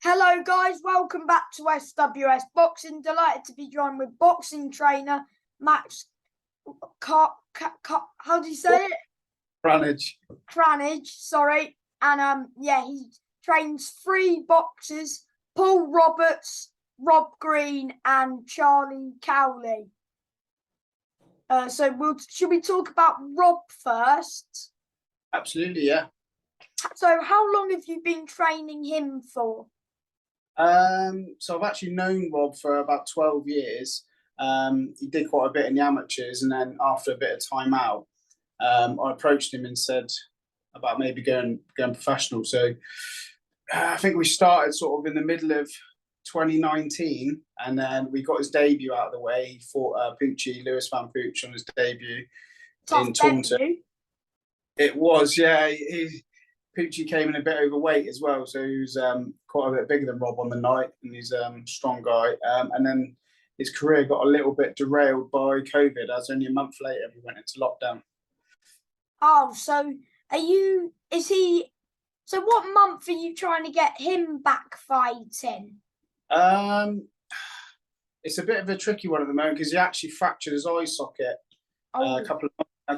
Hello guys, welcome back to SWS Boxing. Delighted to be joined with boxing trainer Max how do you say it? Cranage, sorry. And he trains three boxers: Paul Roberts, Rob Green and Charlie Cowley. Should we talk about Rob first? Absolutely, yeah. So how long have you been training him for? So I've actually known Rob for about 12 years. He did quite a bit in the amateurs, and then after a bit of time out, I approached him and said about maybe going professional. So I think we started sort of in the middle of 2019, and then we got his debut out of the way. He fought Lewis Van Pooch on his debut in Taunton. It was, yeah. Poochie came in a bit overweight as well, so he was quite a bit bigger than Rob on the night, and he's a strong guy. And then his career got a little bit derailed by COVID, as only a month later we went into lockdown. Oh, so so what month are you trying to get him back fighting? It's a bit of a tricky one at the moment because he actually fractured his eye socket a couple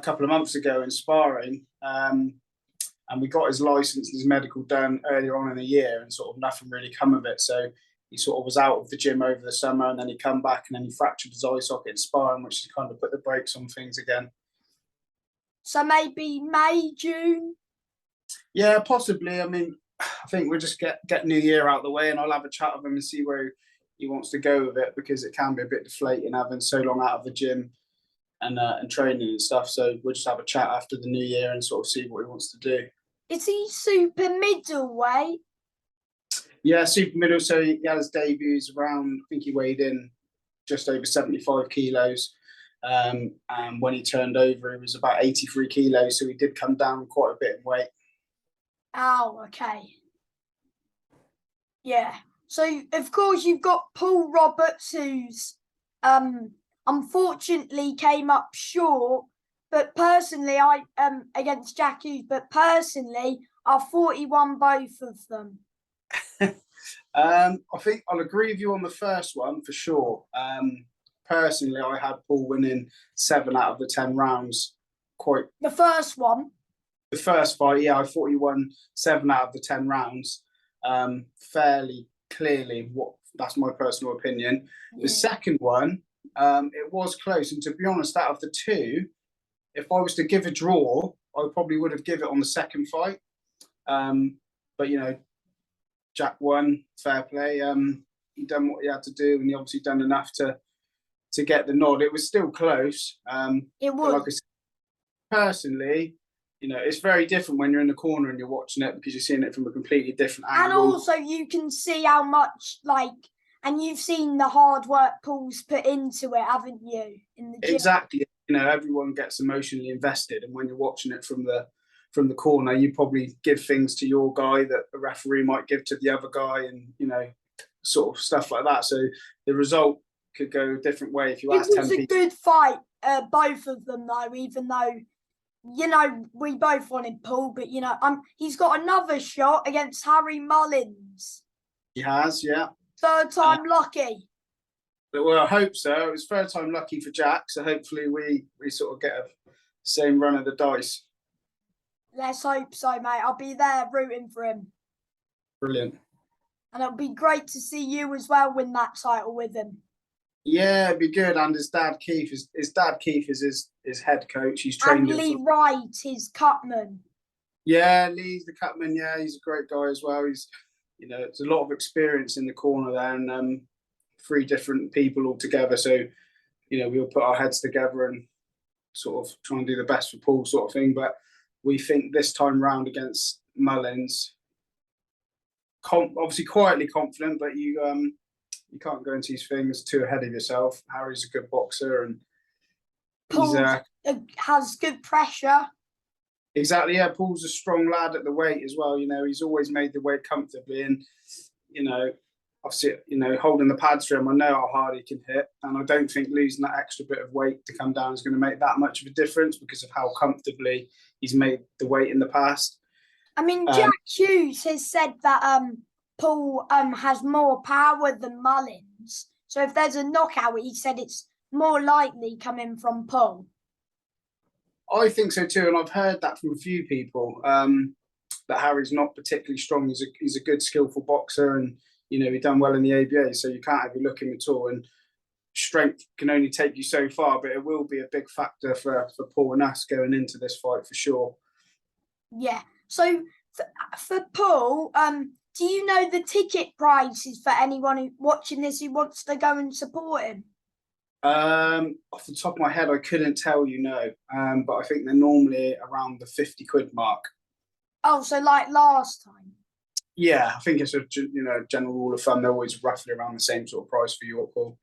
of months ago in sparring. And we got his license and his medical done earlier on in the year, and sort of nothing really come of it. So he sort of was out of the gym over the summer, and then he come back, and then he fractured his eye socket in sparring, which has kind of put the brakes on things again. So maybe May, June? Yeah, possibly. I mean, I think we'll just get New Year out of the way, and I'll have a chat with him and see where he wants to go with it, because it can be a bit deflating having so long out of the gym and training and stuff. So we'll just have a chat after the New Year and sort of see what he wants to do. Is he super middleweight? Yeah, super middle. So he had his debuts around, I think he weighed in just over 75 kilos. And when he turned over, he was about 83 kilos. So he did come down quite a bit in weight. Oh, okay. Yeah. So, of course, you've got Paul Roberts, who's unfortunately came up short. But personally, against Jack Hughes, but personally, I thought he won both of them. I think I'll agree with you on the first one for sure. Personally, I had Paul winning 7 out of the 10 rounds. The first one? The first fight, yeah, I thought he won 7 out of the 10 rounds fairly clearly. That's my personal opinion. Yeah. The second one, it was close. And to be honest, out of the two, if I was to give a draw, I probably would have given it on the second fight. But, you know, Jack won, fair play. He done what he had to do, and he obviously done enough to get the nod. It was still close. It was. Like I said, personally, you know, it's very different when you're in the corner and you're watching it, because you're seeing it from a completely different angle. And also you can see how much, and you've seen the hard work Paul's put into it, haven't you? In the gym. Exactly. You know, everyone gets emotionally invested, and when you're watching it from the corner, you probably give things to your guy that the referee might give to the other guy, and, you know, sort of stuff like that. So the result could go a different way if you ask 10 people. It was a good fight, both of them, though, even though, you know, we both wanted Paul, but, you know, he's got another shot against Harry Mullins. He has, yeah. Third time lucky. Well, I hope so. It was third time lucky for Jack, so hopefully we sort of get a same run of the dice. Let's hope so, mate. I'll be there rooting for him. Brilliant. And it'll be great to see you as well win that title with him. Yeah, it'd be good. And his dad Keith is his head coach. He's trained and Lee Wright, his cutman. Yeah, Lee's the cutman. Yeah, he's a great guy as well. He's, you know, it's a lot of experience in the corner there, and 3 different people all together. So, you know, we'll put our heads together and sort of try and do the best for Paul, sort of thing. But we think this time round against Mullins, obviously quietly confident, but you can't go into these things too ahead of yourself. Harry's a good boxer, and Paul has good pressure. Exactly, yeah. Paul's a strong lad at the weight as well. You know, he's always made the weight comfortably, and, you know, obviously, you know, holding the pads for him, I know how hard he can hit, and I don't think losing that extra bit of weight to come down is going to make that much of a difference, because of how comfortably he's made the weight in the past. I mean, Jack Hughes has said that Paul has more power than Mullins. So if there's a knockout, he said it's more likely coming from Paul. I think so too, and I've heard that from a few people. That Harry's not particularly strong. He's a good, skillful boxer, and he's done well in the ABA. So you can't overlook him at all. And strength can only take you so far, but it will be a big factor for Paul and us going into this fight for sure. Yeah. So for Paul, do you know the ticket prices for anyone watching this who wants to go and support him? Off the top of my head, I couldn't tell you, no. But I think they're normally around the 50 quid mark. Oh, so like last time? Yeah, I think it's a general rule of thumb. They're always roughly around the same sort of price for York Hall.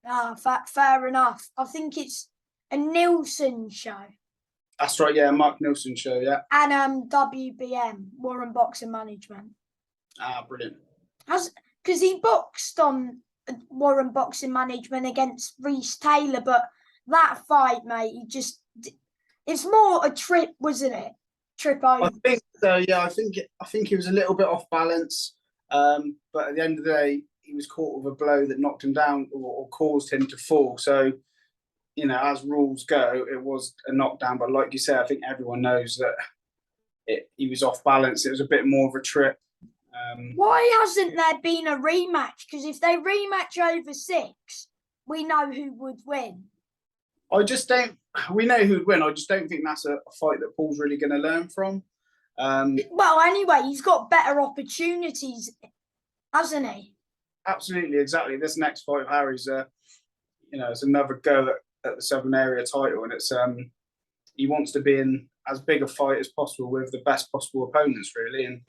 Ah, fair enough. I think it's a Nielsen show. That's right, yeah, Mark Nielsen show, yeah. And WBM, Warren Boxing Management. Ah, brilliant. Because he boxed on Warren Boxing Management against Reece Taylor, but that fight, mate, it's more a trip, wasn't it? Trip over. I think so, yeah. I think he was a little bit off balance, but at the end of the day, he was caught with a blow that knocked him down or caused him to fall. So, as rules go, it was a knockdown. But like you said, I think everyone knows that he was off balance. It was a bit more of a trip. Why hasn't there been a rematch? Because if they rematch over 6, we know who would win. We know who'd win. I just don't think that's a fight that Paul's really going to learn from. Well, anyway, he's got better opportunities, hasn't he? Absolutely, exactly. This next fight of Harry's, it's another go at the Southern Area title, and it's he wants to be in as big a fight as possible with the best possible opponents, really. And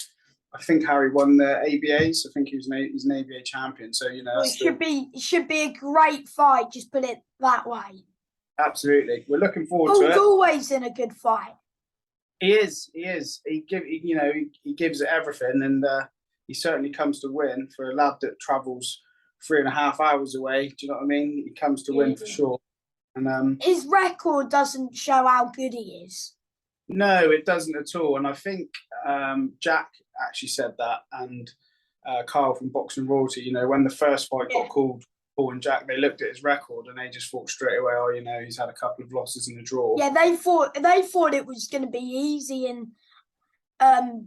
I think Harry won the ABAs. I think he's an ABA champion. So well, it should be a great fight. Just put it that way. Absolutely, we're looking forward to it. Paul's always in a good fight. He is. He gives it everything, and he certainly comes to win for a lad that travels 3.5 hours away. Do you know what I mean? He comes to win for sure. And his record doesn't show how good he is. No, it doesn't at all. And I think Jack actually said that, and Kyle from Boxing Royalty. When the first fight got called, Paul and Jack, they looked at his record and they just thought straight away, oh, he's had a couple of losses in a draw. Yeah, they thought it was going to be easy, and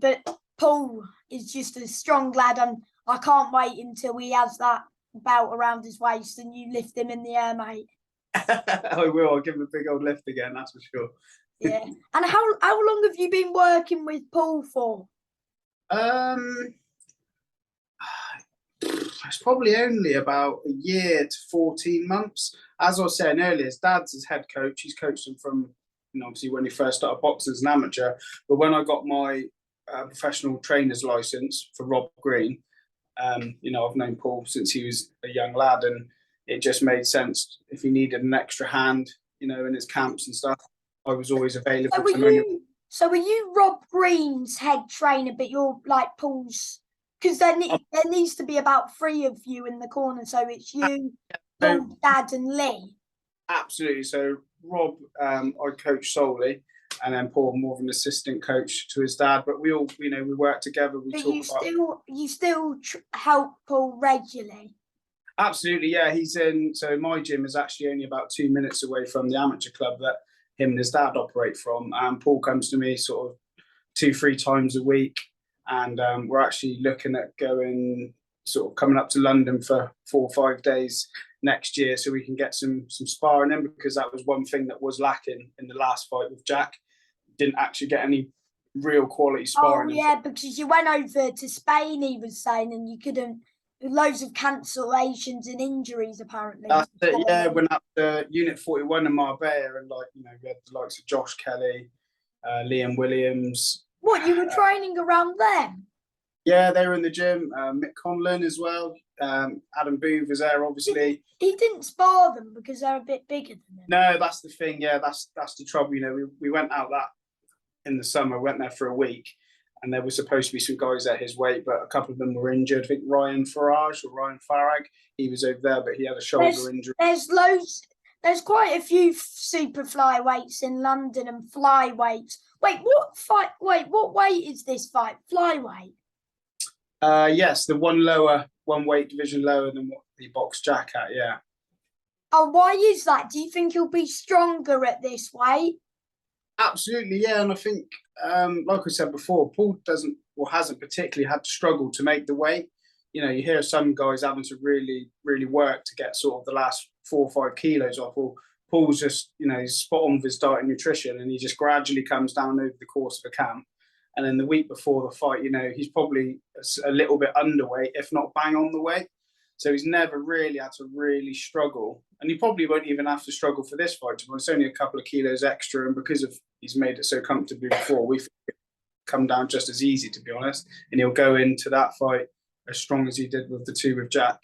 but Paul is just a strong lad, and I can't wait until he has that belt around his waist and you lift him in the air, mate. I will. I'll give him a big old lift again, that's for sure. Yeah. And how long have you been working with Paul for? It's probably only about a year to 14 months. As I was saying earlier, his dad's his head coach. He's coached him from, obviously when he first started boxing as an amateur. But when I got my professional trainer's license for Rob Green, I've known Paul since he was a young lad, and it just made sense if he needed an extra hand, in his camps and stuff. I was always available. So were you Rob Green's head trainer, but you're like Paul's? Because there needs to be about 3 of you in the corner. So it's you, Paul, Dad, and Lee. Absolutely. So Rob, I coach solely, and then Paul more of an assistant coach to his dad. But we all, we work together. You still help Paul regularly. Absolutely, yeah. He's in. So my gym is actually only about 2 minutes away from the amateur club that him and his dad operate from. And Paul comes to me sort of 2-3 times a week. And we're actually looking at coming up to London for 4 or 5 days next year, so we can get some sparring in, because that was one thing that was lacking in the last fight with Jack. Didn't actually get any real quality sparring. Oh yeah, because you went over to Spain, he was saying, and you couldn't. Loads of cancellations and injuries apparently. That's it, yeah. Went up to Unit 41 in Marbella, and we had the likes of Josh Kelly, Liam Williams. What, you were training around them? Yeah, they were in the gym. Mick Conlon as well. Adam Booth was there, obviously. He didn't spar them because they're a bit bigger than them. No, that's the thing. Yeah, that's the trouble. We went out that in the summer. Went there for a week, and there was supposed to be some guys at his weight, but a couple of them were injured. I think Ryan Farag, he was over there, but he had a shoulder injury. There's quite a few super flyweights in London and flyweights. What weight is this fight? Flyweight? Yes, the one weight division lower than what he boxed Jack at. Yeah. Oh, why is that? Do you think he'll be stronger at this weight? Absolutely, yeah, and I think, like I said before, Paul doesn't or hasn't particularly had to struggle to make the weight. You know, you hear some guys having to really, really work to get sort of the last 4 or 5 kilos off. Well, Paul's just, he's spot on with his diet and nutrition, and he just gradually comes down over the course of a camp. And then the week before the fight, he's probably a little bit underweight, if not bang on the weight. So he's never really had to really struggle. And he probably won't even have to struggle for this fight. It's only a couple of kilos extra. And because of he's made it so comfortably before, we come down just as easy, to be honest. And he'll go into that fight as strong as he did with the two with Jack.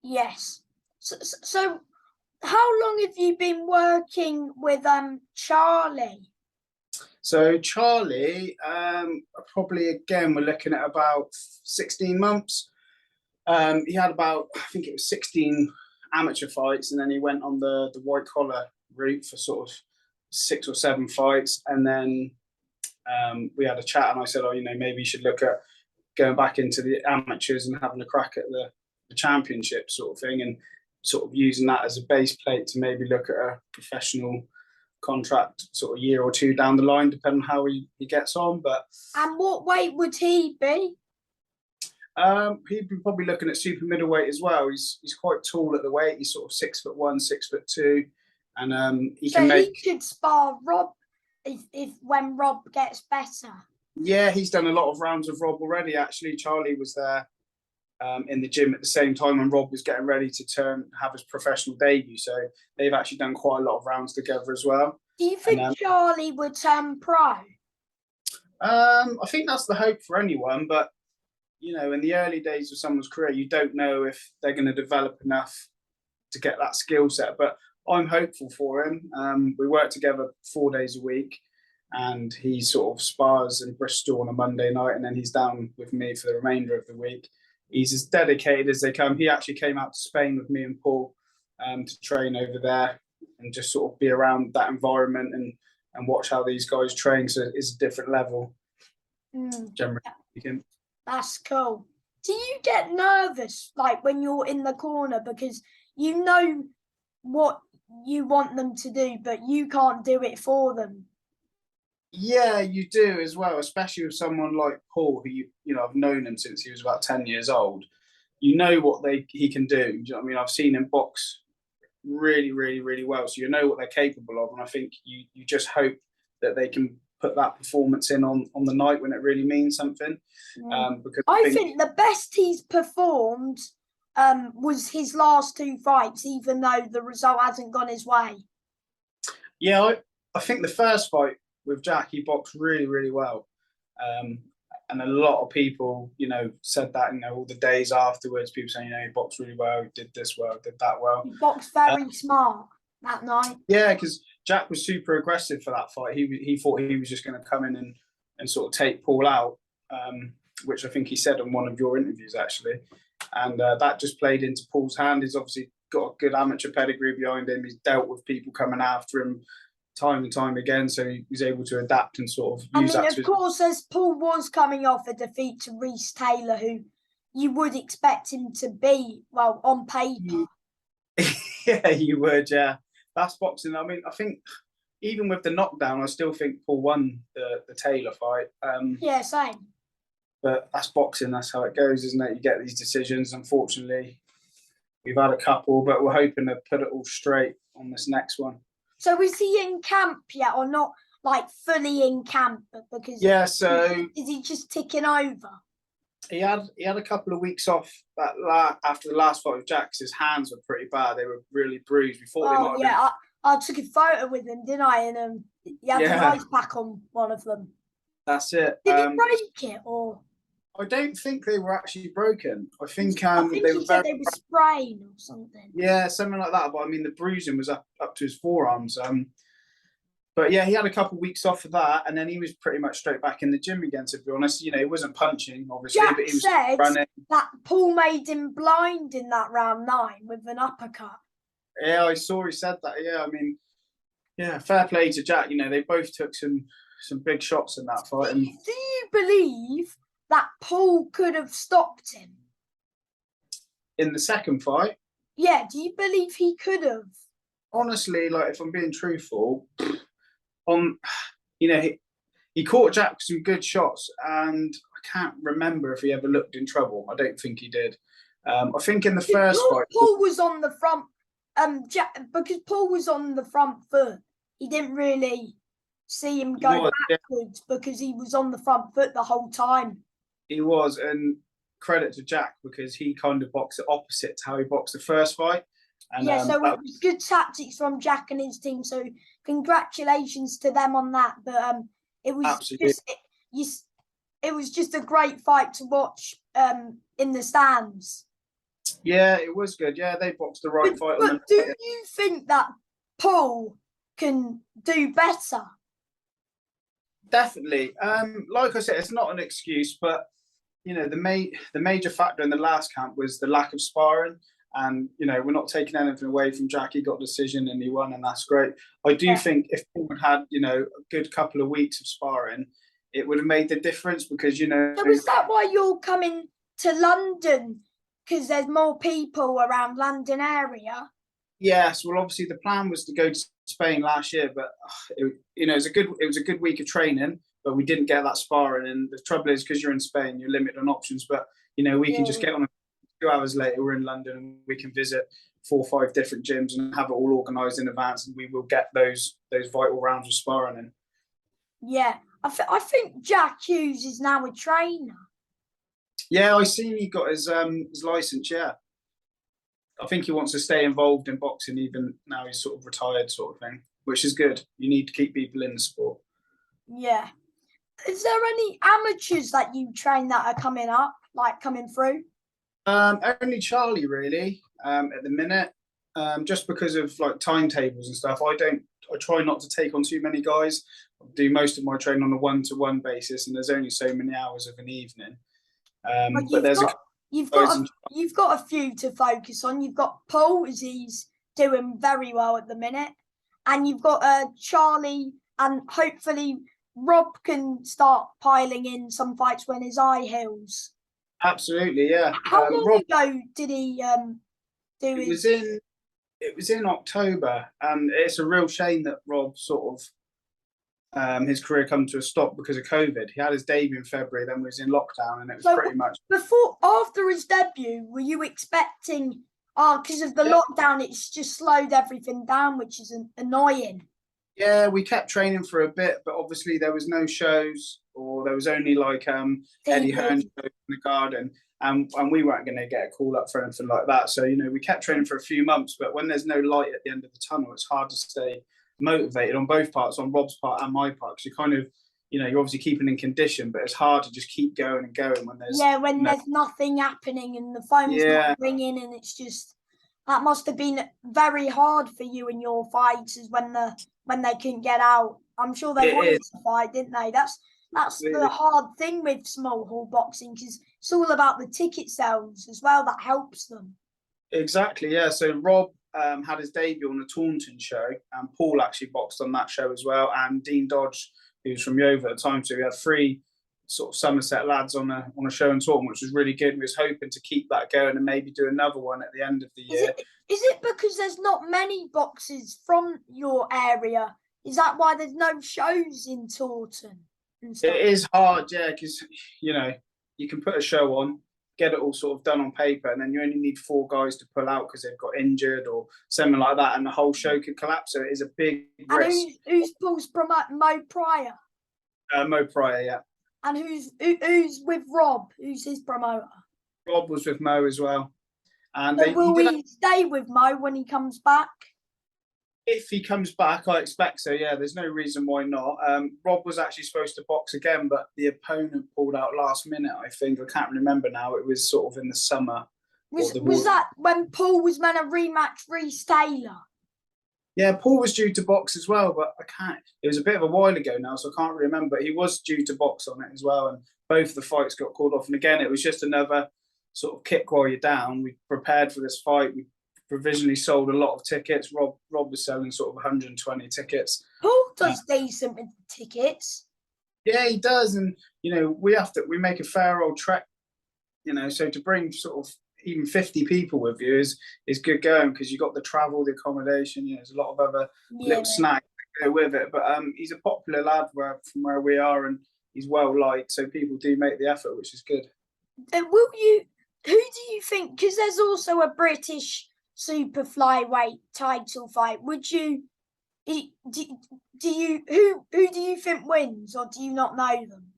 Yes. So how long have you been working with Charlie? So Charlie, probably again, we're looking at about 16 months. He had about, I think it was 16 amateur fights, and then he went on the white collar route for sort of 6 or 7 fights. And then we had a chat, and I said, maybe you should look at going back into the amateurs and having a crack at the championship sort of thing, and sort of using that as a base plate to maybe look at a professional contract sort of year or two down the line, depending on how he gets on. But and what weight would he be? He'd be probably looking at super middleweight as well. He's quite tall at the weight. He's sort of 6'1", 6'2", and he can make. He could spar Rob if when Rob gets better. Yeah, he's done a lot of rounds with Rob already. Actually, Charlie was there in the gym at the same time when Rob was getting ready to have his professional debut. So they've actually done quite a lot of rounds together as well. Do you think Charlie would turn pro? I think that's the hope for anyone, but in the early days of someone's career, you don't know if they're going to develop enough to get that skill set. But I'm hopeful for him. We work together 4 days a week, and he sort of spars in Bristol on a Monday night, and then he's down with me for the remainder of the week. He's as dedicated as they come. He actually came out to Spain with me and Paul to train over there and just sort of be around that environment and watch how these guys train. So it's a different level, generally speaking. That's cool. Do you get nervous, like when you're in the corner, because you know what you want them to do, but you can't do it for them? Yeah, you do as well, especially with someone like Paul, who I've known him since he was about 10 years old. You know what he can do. Do you know what I mean? I've seen him box really, really, really well, so you know what they're capable of, and I think you just hope that they can put that performance in on the night when it really means something. Because I think the best he's performed was his last 2 fights, even though the result hasn't gone his way. Yeah, I think the first fight with Jack, he boxed really, really well. And a lot of people, said that, all the days afterwards, people saying, he boxed really well, he did this well, did that well. He boxed very smart that night. Yeah, because Jack was super aggressive for that fight. He thought he was just going to come in and sort of take Paul out, which I think he said on one of your interviews, actually. And that just played into Paul's hand. He's obviously got a good amateur pedigree behind him. He's dealt with people coming after him time and time again, so he's able to adapt and sort of use that. Of course, as Paul was coming off a defeat to Reece Taylor, who you would expect him to be, well, on paper. Yeah, you would, yeah. That's boxing. I mean, I think even with the knockdown, I still think Paul won the Taylor fight. Yeah, same. But that's boxing. That's how it goes, isn't it? You get these decisions. Unfortunately, we've had a couple, but we're hoping to put it all straight on this next one. So is he in camp yet, or not, like fully in camp? Because so is he just ticking over? He had a couple of weeks off after the last fight with Jack, because his hands were pretty bad. They were really bruised. We thought they might have been... I took a photo with him, didn't I? And he had the ice pack on one of them. That's it. Did he break it, or? I don't think they were actually broken. I think they were spraying or something. Yeah, something like that. But I mean, the bruising was up to his forearms. But yeah, he had a couple of weeks off of that, and then he was pretty much straight back in the gym again. To be honest, he wasn't punching, obviously, Jack but he was said running. That Paul made him blind in that round 9 with an uppercut. Yeah, I saw he said that. Yeah, I mean, yeah, fair play to Jack. They both took some big shots in that fight. Do you believe that Paul could have stopped him? In the second fight, Yeah, do you believe he could have? honestly, like if I'm being truthful, on you know he caught Jack some good shots, and I can't remember if he ever looked in trouble. I don't think he did. I think in the first fight, Paul was on the front, because Paul was on the front foot. He didn't really see him he go was, yeah, backwards because he was on the front foot the whole time. he was, and credit to Jack because he kind of boxed it opposite to how he boxed the first fight. And Yeah, so that it was good tactics from Jack and his team. So congratulations to them on that. But it was absolutely, just it was just a great fight to watch in the stands. yeah, it was good. Yeah, they boxed the right fight on the But do you think that Paul can do better? definitely. Like I said, it's not an excuse, but the major factor in the last camp was the lack of sparring. And we're not taking anything away from Jack. He got a decision and he won, and that's great. I do think if Paul had a good couple of weeks of sparring, it would have made the difference because So is that why you're coming to London? Because there's more people around London area. Yes, well, obviously the plan was to go to Spain last year, but it was a good week of training, but we didn't get that sparring. And the trouble is, because you're in Spain, you're limited on options. But we can just get on. 2 hours later, we're in London, and we can visit 4 or 5 different gyms and have it all organised in advance, and we will get those vital rounds of sparring in. Yeah, I think Jack Hughes is now a trainer. Yeah, I seen he got his license. Yeah, I think he wants to stay involved in boxing even now he's sort of retired, sort of thing, which is good. You need to keep people in the sport. Yeah. Is there any amateurs that you train that are coming up, like coming through? Only Charlie really at the minute, just because of like timetables and stuff. I try not to take on too many guys. I do most of my training on a 1-to-1 basis, and there's only so many hours of an evening. But you've got a few to focus on. You've got Paul, as he's doing very well at the minute, and you've got Charlie, and hopefully Rob can start piling in some fights when his eye heals. Absolutely, yeah. How long ago did he do his? It was in October, and it's a real shame that Rob sort of his career come to a stop because of COVID. He had his debut in February, then was in lockdown, and it was pretty much after his debut. Were you expecting? Because of the lockdown, it's just slowed everything down, which is annoying. Yeah, we kept training for a bit, but obviously there was no shows, or there was only like Eddie Hearn show in the garden, and we weren't going to get a call up for anything like that. So we kept training for a few months, but when there's no light at the end of the tunnel, it's hard to stay motivated on both parts, on Rob's part and my part, because you kind of you're obviously keeping in condition, but it's hard to just keep going and going when there's there's nothing happening and the phone's not ringing, and it's just that must have been very hard for you and your fighters when they couldn't get out. I'm sure they wanted to fight, didn't they? That's the hard thing with small hall boxing, because it's all about the ticket sales as well. That helps them. Exactly, yeah. So Rob had his debut on the Taunton show, and Paul actually boxed on that show as well, and Dean Dodge, who's from Yeovil at the time. So we had 3 sort of Somerset lads on a show in Taunton, which was really good. We was hoping to keep that going and maybe do another one at the end of the year. Is it because there's not many boxers from your area? Is that why there's no shows in Taunton? It is hard, yeah, because you can put a show on, get it all sort of done on paper, and then you only need 4 guys to pull out because they've got injured or something like that, and the whole show could collapse. So it is a big risk. And who's Paul's promoter? Mo Pryor. Mo Pryor, yeah. And who's with Rob? Who's his promoter? Rob was with Mo as well. And so will he stay with Mo when he comes back? If he comes back, I expect so, yeah. There's no reason why not. Rob was actually supposed to box again, but the opponent pulled out last minute, I think. I can't remember now. It was sort of in the summer. Was that when Paul was meant to rematch Reece Taylor? Yeah, Paul was due to box as well, but I can't. It was a bit of a while ago now, so I can't remember. He was due to box on it as well, and both of the fights got called off. And again, it was just another sort of kick while you're down. We prepared for this fight. We provisionally sold a lot of tickets. Rob was selling sort of 120 tickets. Paul does decent with tickets. Yeah, he does, and we make a fair old trek. So to bring sort of even 50 people with you is good going because you got the travel, the accommodation. There's a lot of other Yeah, little mate. snacks that go with it. But he's a popular lad from where we are, and he's well liked, so people do make the effort, which is good. Will you? Who do you think? Because there's also a British super flyweight title fight. Would you? Do you who do you think wins, or do you not know them?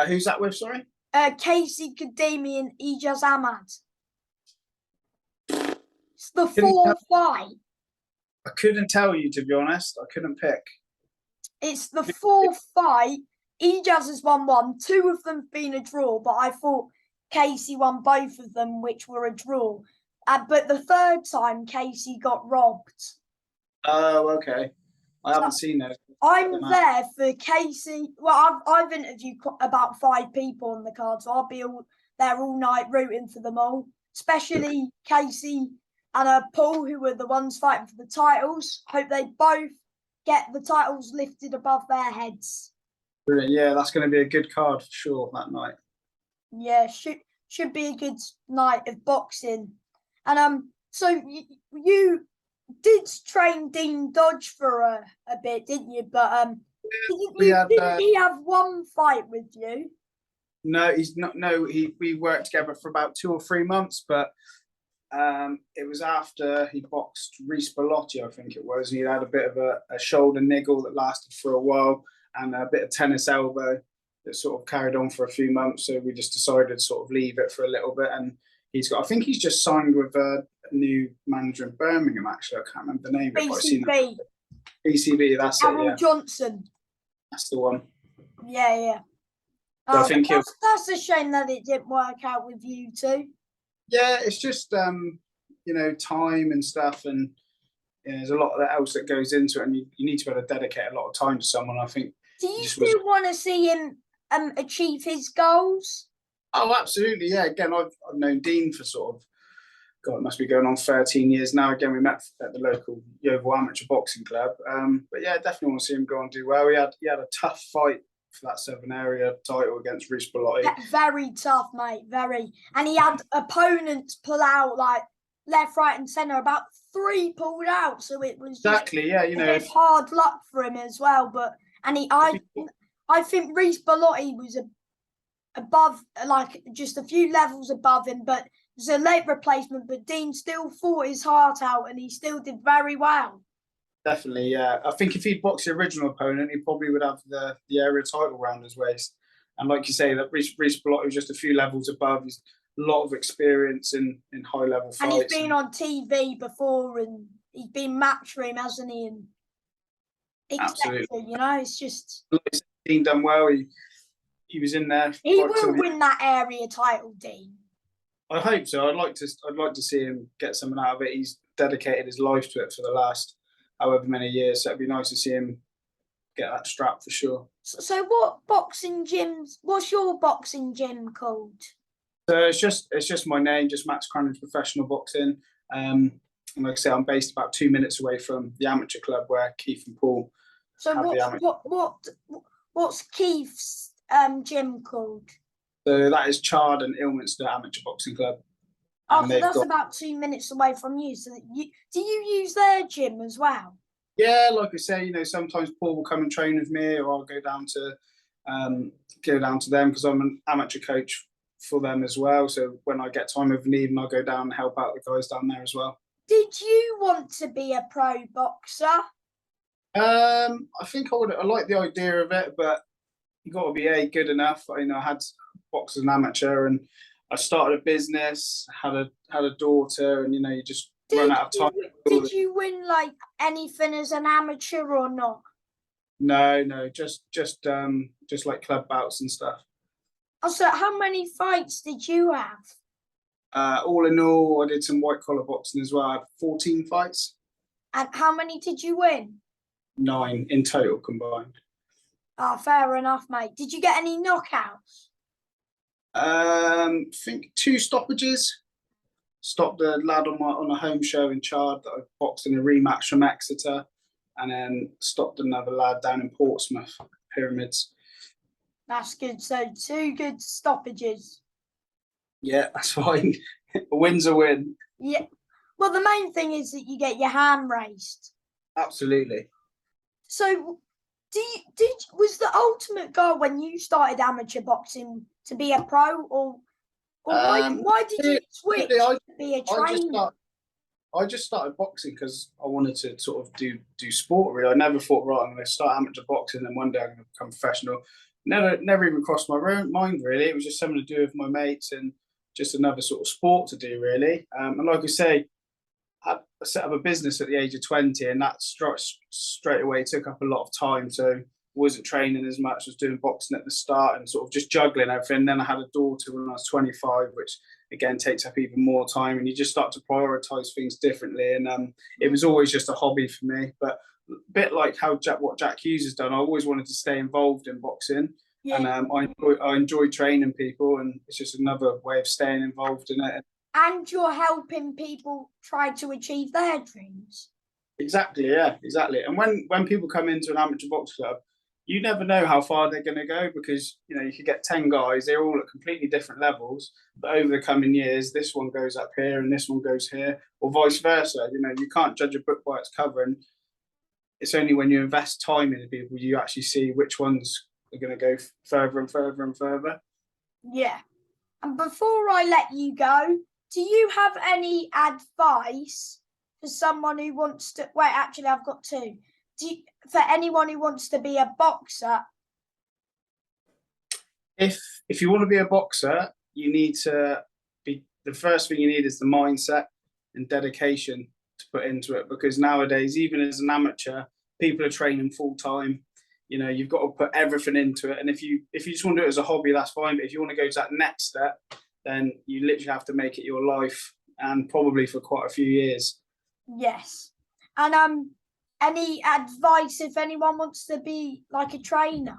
Who's that with? Sorry. Casey Kademi and Ijaz Ahmad. It's the Couldn't fourth fight. I couldn't tell you, to be honest. I couldn't pick. It's the fourth fight. Ijaz has won one. Two of them have been a draw, but I thought Casey won both of them, which were a draw. But the third time, Casey got robbed. Oh, okay. I haven't seen those. I'm there for Casey. Well, I've interviewed about 5 people on the card, so I'll be there all night rooting for them all, especially Casey and Paul, who were the ones fighting for the titles. Hope they both get the titles lifted above their heads. Brilliant. Yeah, that's going to be a good card for sure that night. Yeah, should be a good night of boxing. And so you did train Dean Dodge for a bit, didn't you? But didn't he have one fight with you? No, he's not. No, we worked together for about 2 or 3 months, but it was after he boxed Reece Bellotti, I think it was. He had a bit of a shoulder niggle that lasted for a while and a bit of tennis elbow that sort of carried on for a few months. So we just decided to sort of leave it for a little bit. And I think he's just signed with a new manager in Birmingham, actually. I can't remember the name of it, but I've seen that. BCB, that's it. Yeah. Johnson. That's the one. Yeah. So I think that's a shame that it didn't work out with you two. Yeah, it's just time and stuff, and there's a lot else that goes into it, and you need to be able to dedicate a lot of time to someone. I think. Do you still want to see him achieve his goals? Oh, absolutely, yeah. Again, I've known Dean for sort of, God, it must be going on 13 years now. Again, we met at the local Yeovil Amateur Boxing Club. But yeah, definitely want to see him go and do well. He had a tough fight for that Southern area title against Reece Bellotti. Yeah, very tough, mate. Very. And he had opponents pull out like left, right, and centre. About 3 pulled out, so it was exactly, yeah. It's hard luck for him as well. But I think Reece Bellotti was above, like just a few levels above him, but it was a late replacement. But Dean still fought his heart out, and he still did very well. Definitely, yeah. I think if he'd boxed the original opponent, he probably would have the area title round his waist. And like you say, that Reece Bellotti was just a few levels above. He's a lot of experience in high level fights. And he's been on TV before, and he's been Matchroom, hasn't he? And absolutely, it's just. Dean done well. He was in there. He will win that area title, Dean. I hope so. I'd like to see him get something out of it. He's dedicated his life to it for the last however many years. So it'd be nice to see him get that strap for sure. So what's your boxing gym called? So it's just my name, just Max Cranage Professional Boxing. And like I say, I'm based about 2 minutes away from the amateur club where Keith and Paul. So what's Keith's gym called? So that is Chard and Ilminster Amateur Boxing Club. Oh, so that's about 2 minutes away from you. So do you use their gym as well? Yeah, like I say, sometimes Paul will come and train with me, or I'll go down to them because I'm an amateur coach for them as well. So when I get time of need, I'll go down and help out the guys down there as well. Did you want to be a pro boxer? I think I like the idea of it, but you got to be good enough. I had boxed as an amateur, and I started a business, had a daughter, and you just run out of time. Did you win like anything as an amateur or not? No, just like club bouts and stuff. Oh, so how many fights did you have? All in all, I did some white collar boxing as well. I had 14 fights. And how many did you win? 9 in total combined. Oh, fair enough, mate. Did you get any knockouts? I think 2 stoppages. Stopped a lad on a home show in Chard that I boxed in a rematch from Exeter, and then stopped another lad down in Portsmouth, Pyramids. That's good. So 2 good stoppages. Yeah, that's fine. A win's a win. Yeah. Well, the main thing is that you get your hand raised. Absolutely. So, was the ultimate goal when you started amateur boxing to be a pro, or why did you Really, switch really, to be a I just trainer? I just started boxing because I wanted to sort of do sport. Really, I never thought, right, I'm going to start amateur boxing, and one day I'm going to become professional. Never even crossed my mind. Really, it was just something to do with my mates and just another sort of sport to do. Really, and like I say, I set up a business at the age of 20, and that straight away took up a lot of time. So wasn't training as much, was doing boxing at the start and sort of just juggling everything. And then I had a daughter when I was 25, which again takes up even more time, and you just start to prioritize things differently. And it was always just a hobby for me, but a bit like what Jack Hughes has done, I always wanted to stay involved in boxing. Yeah. And I enjoy training people, and it's just another way of staying involved in it. And you're helping people try to achieve their dreams. Exactly, yeah, exactly. And when people come into an amateur box club, you never know how far they're going to go, because you could get 10 guys, they're all at completely different levels, but over the coming years this one goes up here and this one goes here, or vice versa. You can't judge a book by its cover, and it's only when you invest time in people you actually see which ones are going to go further and further and further. Yeah. And before I let you go, do you have any advice for someone who wants to? Wait, actually, I've got two. For anyone who wants to be a boxer? If you want to be a boxer, you need to be the first thing you need is the mindset and dedication to put into it, because nowadays, even as an amateur, people are training full time. You've got to put everything into it, and if you just want to do it as a hobby, that's fine. But if you want to go to that next step, then you literally have to make it your life, and probably for quite a few years. Yes. And any advice if anyone wants to be like a trainer?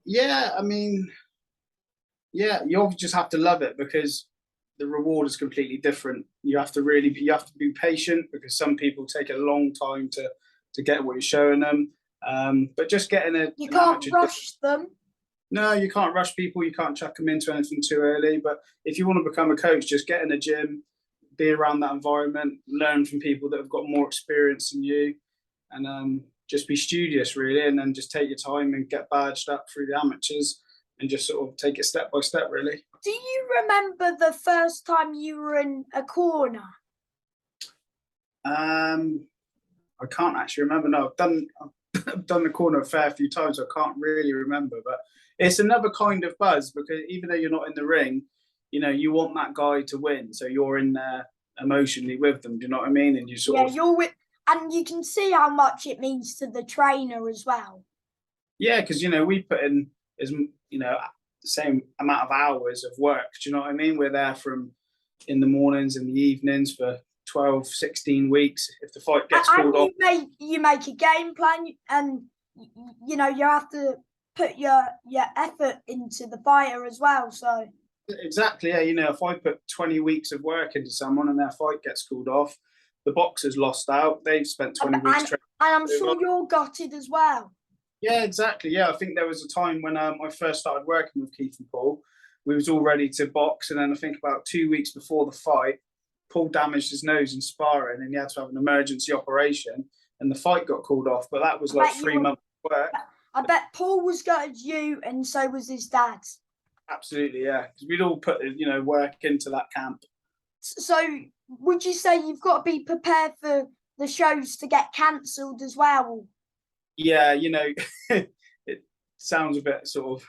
Yeah, I mean, yeah, you just have to love it, because the reward is completely different. You have to be patient, because some people take a long time to get what you're showing them. But just getting You an can't amateur. rush them. No, you can't rush people. You can't chuck them into anything too early. But if you want to become a coach, just get in a gym, be around that environment, learn from people that have got more experience than you, and just be studious, really, and then just take your time and get badged up through the amateurs, and just sort of take it step by step, really. Do you remember the first time you were in a corner? I can't actually remember. No, I've done the corner a fair few times. I can't really remember, but it's another kind of buzz, because even though you're not in the ring, you want that guy to win, so you're in there emotionally with them. Do you know what I mean? And you sort of You're with, and you can see how much it means to the trainer as well. yeah, because we put in as the same amount of hours of work. Do you know what I mean? We're there from in the mornings and the evenings for 12, 16 weeks. If the fight gets called off, you make a game plan, and you have to put your effort into the fighter as well. So exactly, yeah. If I put 20 weeks of work into someone and their fight gets called off, the boxer's lost out. They've spent 20 weeks training. And I'm sure you're gutted as well. Yeah, exactly. Yeah, I think there was a time when I first started working with Keith and Paul. We was all ready to box, and then I think about 2 weeks before the fight, Paul damaged his nose in sparring, and he had to have an emergency operation, and the fight got called off. But that was like 3 months of work. I bet Paul was gutted you, and so was his dad. Absolutely, yeah, because we'd all put work into that camp. So, would you say you've got to be prepared for the shows to get cancelled as well? Yeah, it sounds a bit sort of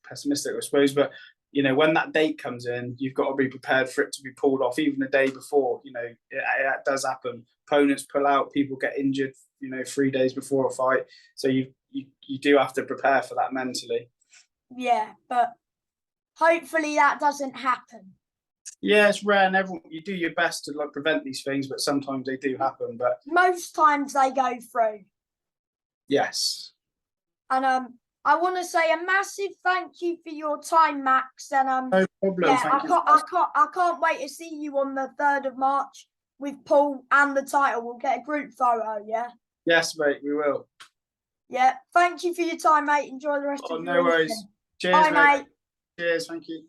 pessimistic, I suppose, but when that date comes in, you've got to be prepared for it to be pulled off even the day before. It does happen. Opponents pull out, people get injured, 3 days before a fight. So you do have to prepare for that mentally. Yeah, but hopefully that doesn't happen. Yeah, it's rare, and you do your best to prevent these things, but sometimes they do happen. But most times they go through. Yes. And I want to say a massive thank you for your time, Max. And no problem. Yeah, I can't wait to see you on the 3rd of March with Paul and the title. We'll get a group photo, yeah? Yes, mate, we will. Yeah. Thank you for your time, mate. Enjoy the rest Oh, of no your worries. evening. Cheers, Bye, mate. mate. Cheers. Thank you.